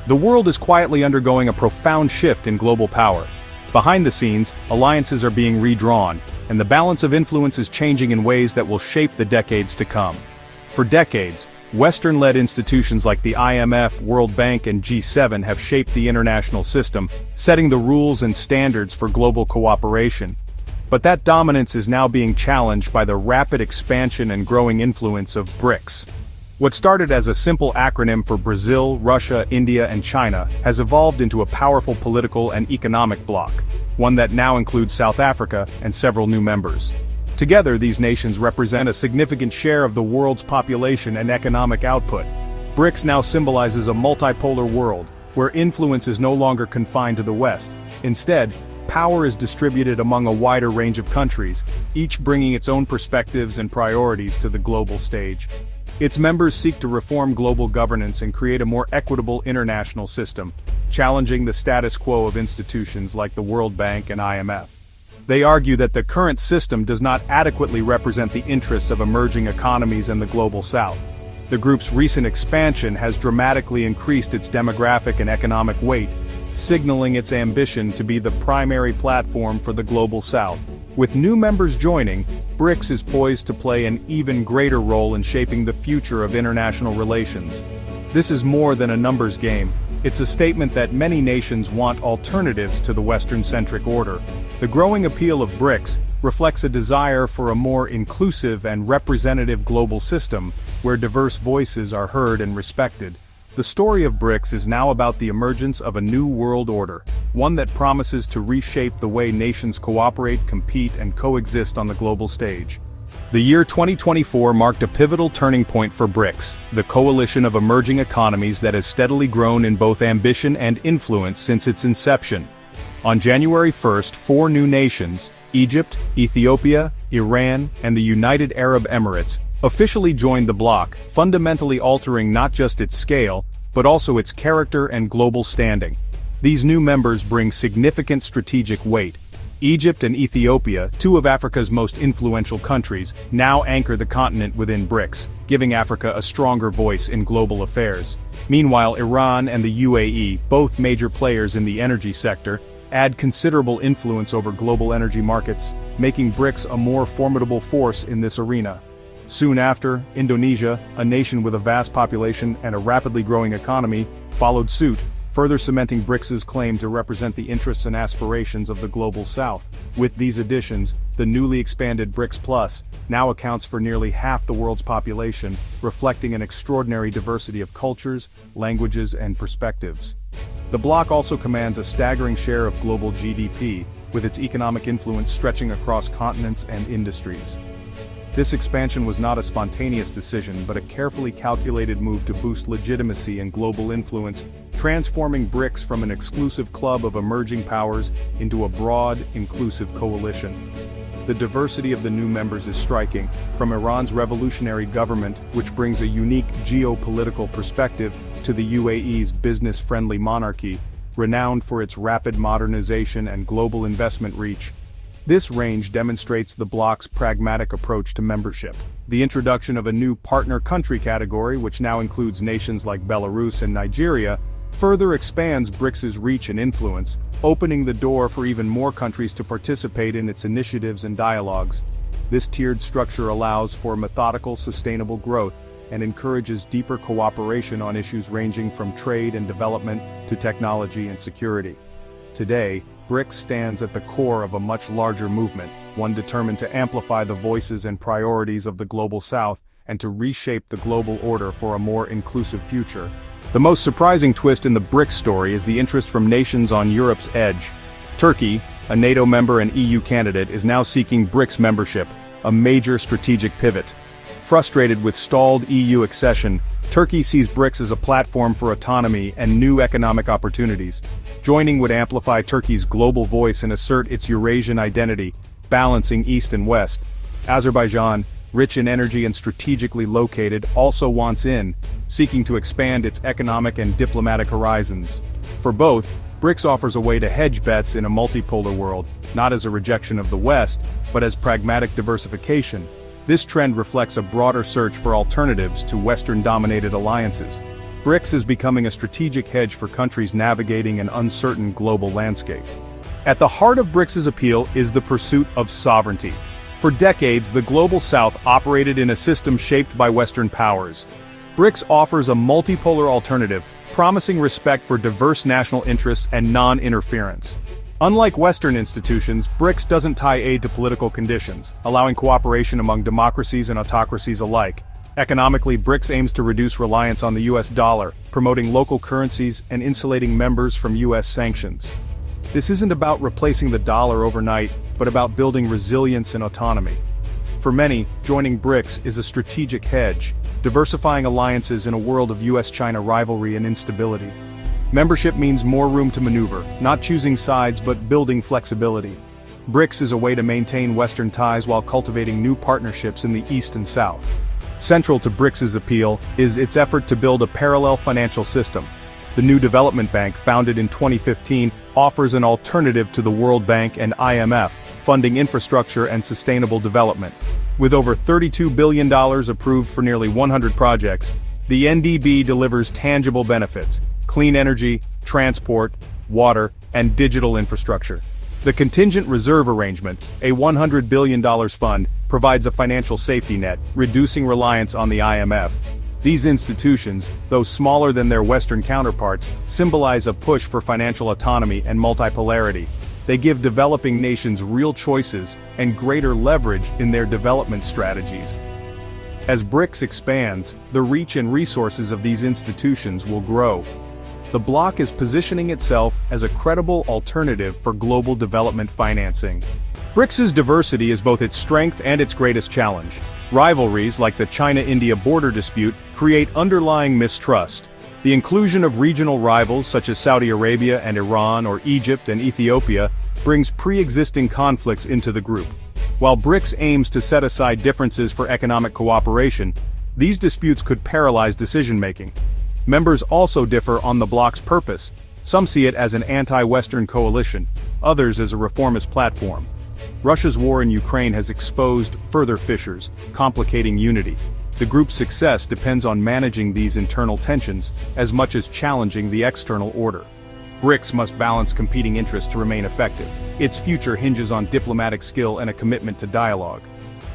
The world is quietly undergoing a profound shift in global power. Behind the scenes, alliances are being redrawn, and the balance of influence is changing in ways that will shape the decades to come. For decades, Western-led institutions like the IMF, World Bank, and G7 have shaped the international system, setting the rules and standards for global cooperation. But that dominance is now being challenged by the rapid expansion and growing influence of BRICS. What started as a simple acronym for Brazil, Russia, India, and China has evolved into a powerful political and economic bloc, one that now includes South Africa and several new members. Together, these nations represent a significant share of the world's population and economic output. BRICS now symbolizes a multipolar world, where influence is no longer confined to the West. Instead, power is distributed among a wider range of countries, each bringing its own perspectives and priorities to the global stage. Its members seek to reform global governance and create a more equitable international system, challenging the status quo of institutions like the World Bank and IMF. They argue that the current system does not adequately represent the interests of emerging economies and the global South. The group's recent expansion has dramatically increased its demographic and economic weight, signaling its ambition to be the primary platform for the global South. With new members joining, BRICS is poised to play an even greater role in shaping the future of international relations. This is more than a numbers game. It's a statement that many nations want alternatives to the Western-centric order. The growing appeal of BRICS reflects a desire for a more inclusive and representative global system, where diverse voices are heard and respected. The story of BRICS is now about the emergence of a new world order, one that promises to reshape the way nations cooperate, compete, and coexist on the global stage. The year 2024 marked a pivotal turning point for BRICS, the coalition of emerging economies that has steadily grown in both ambition and influence since its inception. On January 1st, 4 new nations, Egypt, Ethiopia, Iran, and the United Arab Emirates, officially joined the bloc, fundamentally altering not just its scale, but also its character and global standing. These new members bring significant strategic weight. Egypt and Ethiopia, 2 of Africa's most influential countries, now anchor the continent within BRICS, giving Africa a stronger voice in global affairs. Meanwhile, Iran and the UAE, both major players in the energy sector, add considerable influence over global energy markets, making BRICS a more formidable force in this arena. Soon after, Indonesia, a nation with a vast population and a rapidly growing economy, followed suit, further cementing BRICS's claim to represent the interests and aspirations of the global South. With these additions, the newly expanded BRICS Plus now accounts for nearly half the world's population, reflecting an extraordinary diversity of cultures, languages, and perspectives. The bloc also commands a staggering share of global GDP, with its economic influence stretching across continents and industries. This expansion was not a spontaneous decision but a carefully calculated move to boost legitimacy and global influence, transforming BRICS from an exclusive club of emerging powers into a broad, inclusive coalition. The diversity of the new members is striking, from Iran's revolutionary government, which brings a unique geopolitical perspective, to the UAE's business-friendly monarchy, renowned for its rapid modernization and global investment reach. This range demonstrates the bloc's pragmatic approach to membership. The introduction of a new partner country category, which now includes nations like Belarus and Nigeria, further expands BRICS's reach and influence, opening the door for even more countries to participate in its initiatives and dialogues. This tiered structure allows for methodical, sustainable growth and encourages deeper cooperation on issues ranging from trade and development to technology and security. Today, BRICS stands at the core of a much larger movement, one determined to amplify the voices and priorities of the global South and to reshape the global order for a more inclusive future. The most surprising twist in the BRICS story is the interest from nations on Europe's edge. Turkey, a NATO member and EU candidate, is now seeking BRICS membership, a major strategic pivot. Frustrated with stalled EU accession, Turkey sees BRICS as a platform for autonomy and new economic opportunities. Joining would amplify Turkey's global voice and assert its Eurasian identity, balancing East and West. Azerbaijan, rich in energy and strategically located, also wants in, seeking to expand its economic and diplomatic horizons. For both, BRICS offers a way to hedge bets in a multipolar world, not as a rejection of the West, but as pragmatic diversification. This trend reflects a broader search for alternatives to Western-dominated alliances. BRICS is becoming a strategic hedge for countries navigating an uncertain global landscape. At the heart of BRICS's appeal is the pursuit of sovereignty. For decades, the Global South operated in a system shaped by Western powers. BRICS offers a multipolar alternative, promising respect for diverse national interests and non-interference. Unlike Western institutions, BRICS doesn't tie aid to political conditions, allowing cooperation among democracies and autocracies alike. Economically, BRICS aims to reduce reliance on the U.S. dollar, promoting local currencies and insulating members from U.S. sanctions. This isn't about replacing the dollar overnight, but about building resilience and autonomy. For many, joining BRICS is a strategic hedge, diversifying alliances in a world of U.S.-China rivalry and instability. Membership means more room to maneuver, not choosing sides but building flexibility. BRICS is a way to maintain Western ties while cultivating new partnerships in the East and South. Central to BRICS's appeal is its effort to build a parallel financial system. The new development bank, founded in 2015, offers an alternative to the World Bank and IMF, funding infrastructure and sustainable development. With over $32 billion approved for nearly 100 projects, the NDB delivers tangible benefits: clean energy, transport, water, and digital infrastructure. The Contingent Reserve Arrangement, a $100 billion fund, provides a financial safety net, reducing reliance on the IMF. These institutions, though smaller than their Western counterparts, symbolize a push for financial autonomy and multipolarity. They give developing nations real choices and greater leverage in their development strategies. As BRICS expands, the reach and resources of these institutions will grow. The bloc is positioning itself as a credible alternative for global development financing. BRICS's diversity is both its strength and its greatest challenge. Rivalries like the China-India border dispute create underlying mistrust. The inclusion of regional rivals such as Saudi Arabia and Iran or Egypt and Ethiopia brings pre-existing conflicts into the group. While BRICS aims to set aside differences for economic cooperation, these disputes could paralyze decision-making. Members also differ on the bloc's purpose. Some see it as an anti-Western coalition, others as a reformist platform. Russia's war in Ukraine has exposed further fissures, complicating unity. The group's success depends on managing these internal tensions as much as challenging the external order. BRICS must balance competing interests to remain effective. Its future hinges on diplomatic skill and a commitment to dialogue.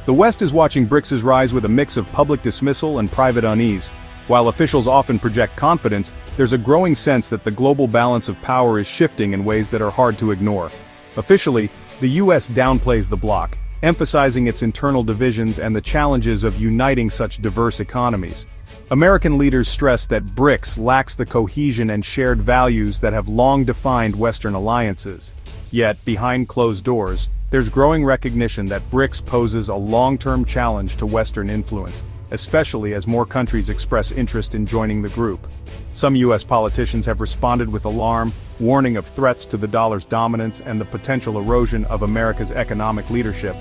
The West is watching BRICS's rise with a mix of public dismissal and private unease. While officials often project confidence, there's a growing sense that the global balance of power is shifting in ways that are hard to ignore. Officially, the U.S. downplays the bloc, emphasizing its internal divisions and the challenges of uniting such diverse economies. American leaders stress that BRICS lacks the cohesion and shared values that have long defined Western alliances. Yet, behind closed doors, there's growing recognition that BRICS poses a long-term challenge to Western influence, especially as more countries express interest in joining the group. Some U.S. politicians have responded with alarm, warning of threats to the dollar's dominance and the potential erosion of America's economic leadership.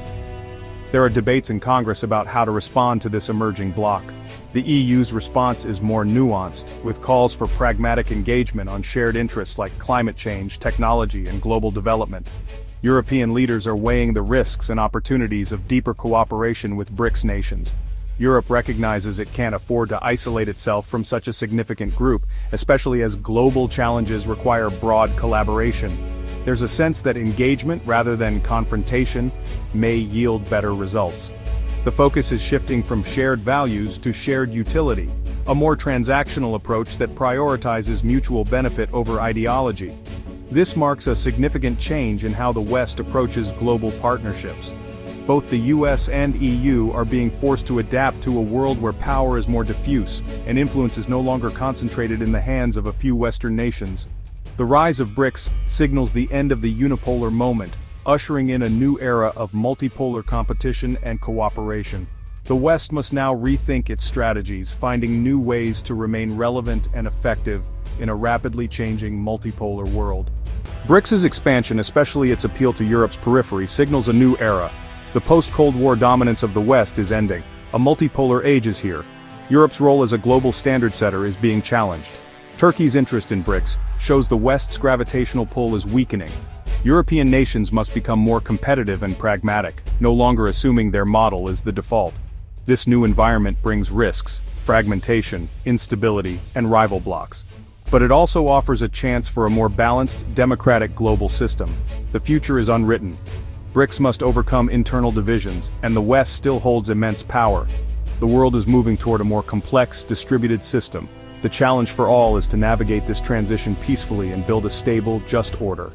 There are debates in Congress about how to respond to this emerging bloc. The EU's response is more nuanced, with calls for pragmatic engagement on shared interests like climate change, technology, and global development. European leaders are weighing the risks and opportunities of deeper cooperation with BRICS nations. Europe recognizes it can't afford to isolate itself from such a significant group, especially as global challenges require broad collaboration. There's a sense that engagement rather than confrontation may yield better results. The focus is shifting from shared values to shared utility, a more transactional approach that prioritizes mutual benefit over ideology. This marks a significant change in how the West approaches global partnerships. Both the U.S. and EU are being forced to adapt to a world where power is more diffuse, and influence is no longer concentrated in the hands of a few Western nations. The rise of BRICS signals the end of the unipolar moment, ushering in a new era of multipolar competition and cooperation. The West must now rethink its strategies, finding new ways to remain relevant and effective in a rapidly changing multipolar world. BRICS's expansion, especially its appeal to Europe's periphery, signals a new era. The post-Cold War dominance of the West is ending. A multipolar age is here. Europe's role as a global standard setter is being challenged. Turkey's interest in BRICS shows the West's gravitational pull is weakening. European nations must become more competitive and pragmatic, no longer assuming their model is the default. This new environment brings risks. fragmentation, instability, and rival blocs. But it also offers a chance for a more balanced, democratic global system. The future is unwritten. BRICS must overcome internal divisions, and the West still holds immense power. The world is moving toward a more complex, distributed system. The challenge for all is to navigate this transition peacefully and build a stable, just order.